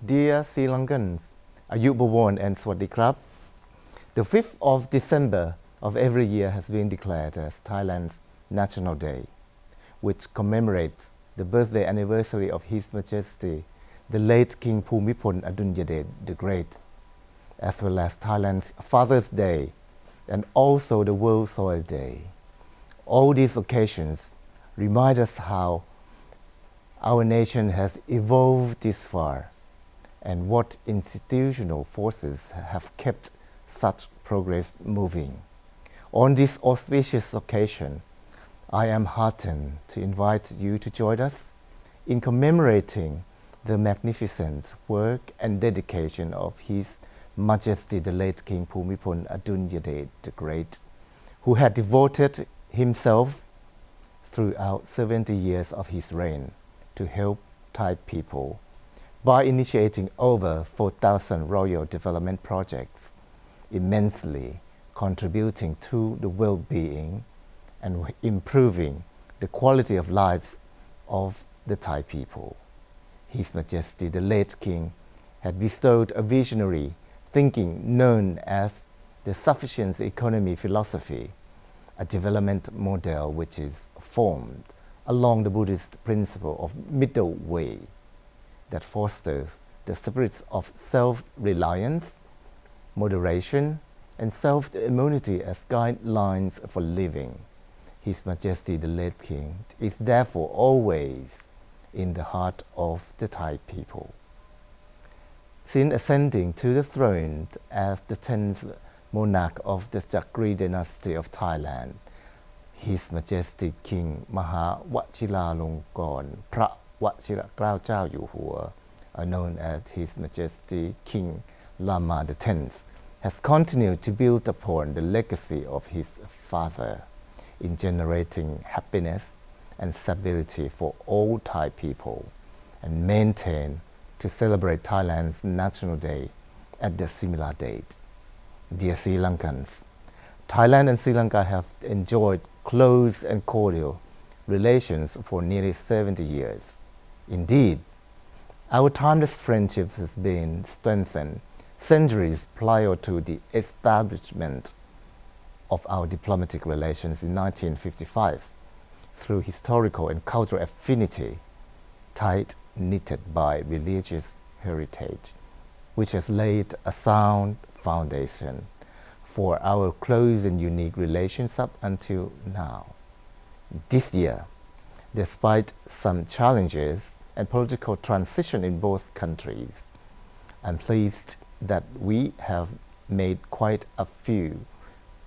Dear Sri Lankans, Ayubawan and Swaddikrab. The 5th of December of every year has been declared as Thailand's National Day, which commemorates the birthday anniversary of His Majesty, the late King Bhumibol Adulyadej the Great, as well as Thailand's Father's Day and also the World Soil Day. All these occasions remind us how our nation has evolved this far and what institutional forces have kept such progress moving. On this auspicious occasion, I am heartened to invite you to join us in commemorating the magnificent work and dedication of His Majesty the late King Bhumibol Adulyadej the Great, who had devoted himself throughout 70 years of his reign to help Thai people by initiating over 4,000 royal development projects, immensely contributing to the well-being and improving the quality of life of the Thai people. His Majesty the late King had bestowed a visionary thinking known as the sufficient economy philosophy, a development model which is formed along the Buddhist principle of middle way that fosters the spirits of self-reliance, moderation, and self-immunity as guidelines for living. His Majesty the late King is therefore always in the heart of the Thai people. Since ascending to the throne as the 10th monarch of the Chakri dynasty of Thailand, His Majesty King Mahawachiralongkorn Phra Wachira Krao Chao Yu Hua, known as His Majesty King Lama X, has continued to build upon the legacy of his father in generating happiness and stability for all Thai people, and maintain to celebrate Thailand's National Day at the similar date. Dear Sri Lankans, Thailand and Sri Lanka have enjoyed close and cordial relations for nearly 70 years. Indeed, our timeless friendship has been strengthened centuries prior to the establishment of our diplomatic relations in 1955 through historical and cultural affinity, tight knitted by religious heritage, which has laid a sound foundation for our close and unique relations up until now. This year, despite some challenges and political transition in both countries, I'm pleased that we have made quite a few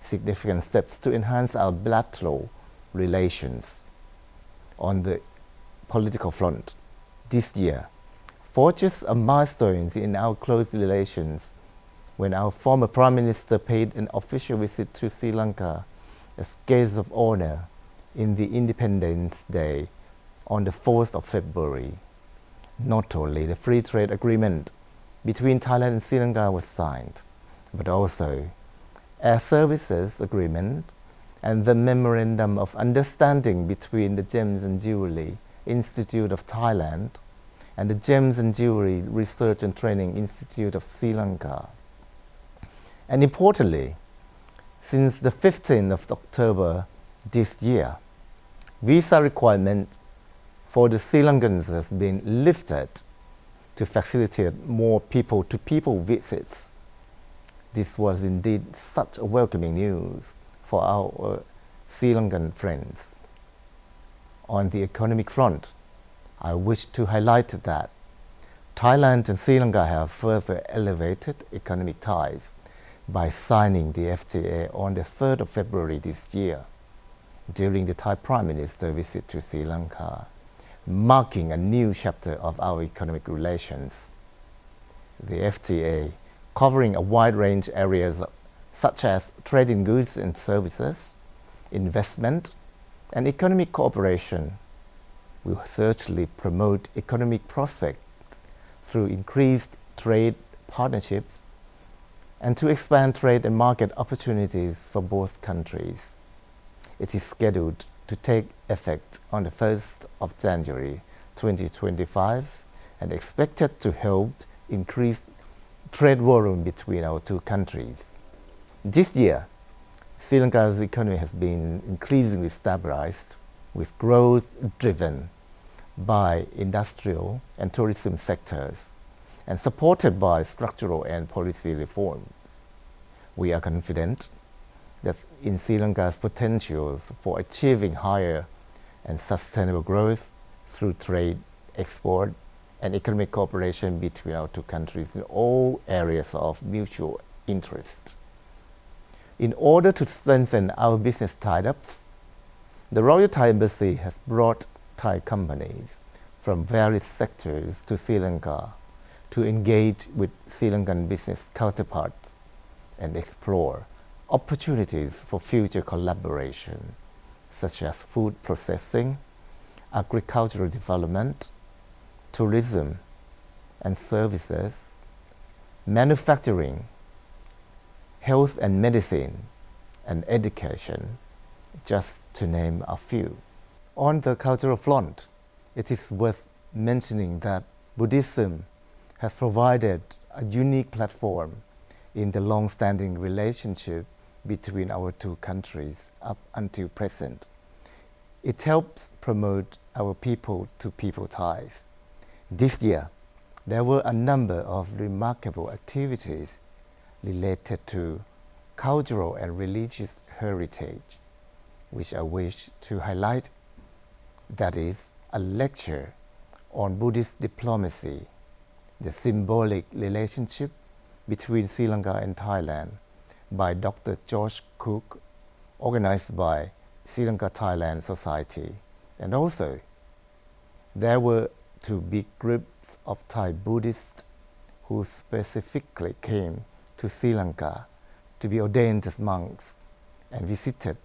significant steps to enhance our bilateral relations. On the political front, this year forges a milestone in our close relations when our former Prime Minister paid an official visit to Sri Lanka as guest of honor in the Independence Day on the 4th of February. Not only the free trade agreement between Thailand and Sri Lanka was signed, but also a services agreement and the Memorandum of Understanding between the Gems and Jewellery Institute of Thailand and the Gems and Jewellery Research and Training Institute of Sri Lanka. And importantly, since the 15th of October this year, visa requirement for the Sri Lankans has been lifted to facilitate more people-to-people visits. This was indeed such a welcoming news for our Sri Lankan friends. On the economic front, I wish to highlight that Thailand and Sri Lanka have further elevated economic ties by signing the FTA on the 3rd of February this year during the Thai Prime Minister visit to Sri Lanka, marking a new chapter of our economic relations. The FTA, covering a wide range of areas such as trade in goods and services, investment, and economic cooperation, will certainly promote economic prospects through increased trade partnerships and to expand trade and market opportunities for both countries. It is scheduled to take effect on the 1st of January 2025 and expected to help increased trade volume between our two countries. This year, Sri Lanka's economy has been increasingly stabilized, with growth driven by industrial and tourism sectors and supported by structural and policy reforms. We are confident that in Sri Lanka's potentials for achieving higher and sustainable growth through trade, export, and economic cooperation between our two countries in all areas of mutual interest. In order to strengthen our business tie-ups, the Royal Thai Embassy has brought Thai companies from various sectors to Sri Lanka to engage with Sri Lankan business counterparts and explore opportunities for future collaboration, such as food processing, agricultural development, tourism and services, manufacturing, health and medicine, and education, just to name a few. On the cultural front, it is worth mentioning that Buddhism has provided a unique platform in the long-standing relationship between our two countries up until present. It helps promote our people-to-people ties. This year, there were a number of remarkable activities related to cultural and religious heritage, which I wish to highlight. That is, a lecture on Buddhist diplomacy, the symbolic relationship between Sri Lanka and Thailand, by Dr. George Cook, organized by Sri Lanka Thailand Society. And also, there were two big groups of Thai Buddhists who specifically came to Sri Lanka to be ordained as monks and visited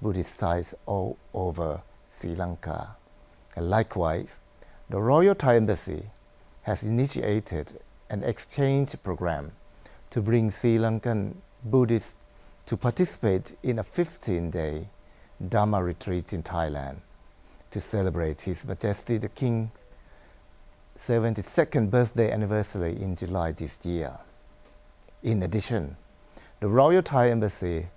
Buddhist sites all over Sri Lanka. And likewise, the Royal Thai Embassy has initiated an exchange program to bring Sri Lankan Buddhists to participate in a 15-day Dharma retreat in Thailand to celebrate His Majesty the King's 72nd birthday anniversary in July this year. In addition, the Royal Thai Embassy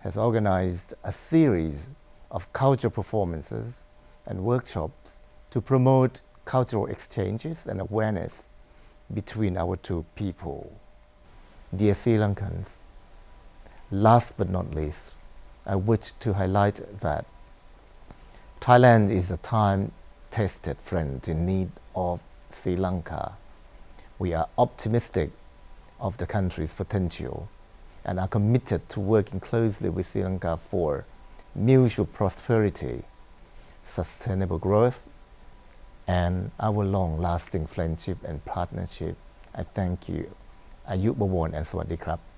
has organized a series of cultural performances and workshops to promote cultural exchanges and awareness between our two people. Dear Sri Lankans, last but not least, I wish to highlight that Thailand is a time-tested friend in need of Sri Lanka. We are optimistic of the country's potential and are committed to working closely with Sri Lanka for mutual prosperity, sustainable growth, and our long-lasting friendship and partnership. I thank you. อายุบวร and สวัสดีครับ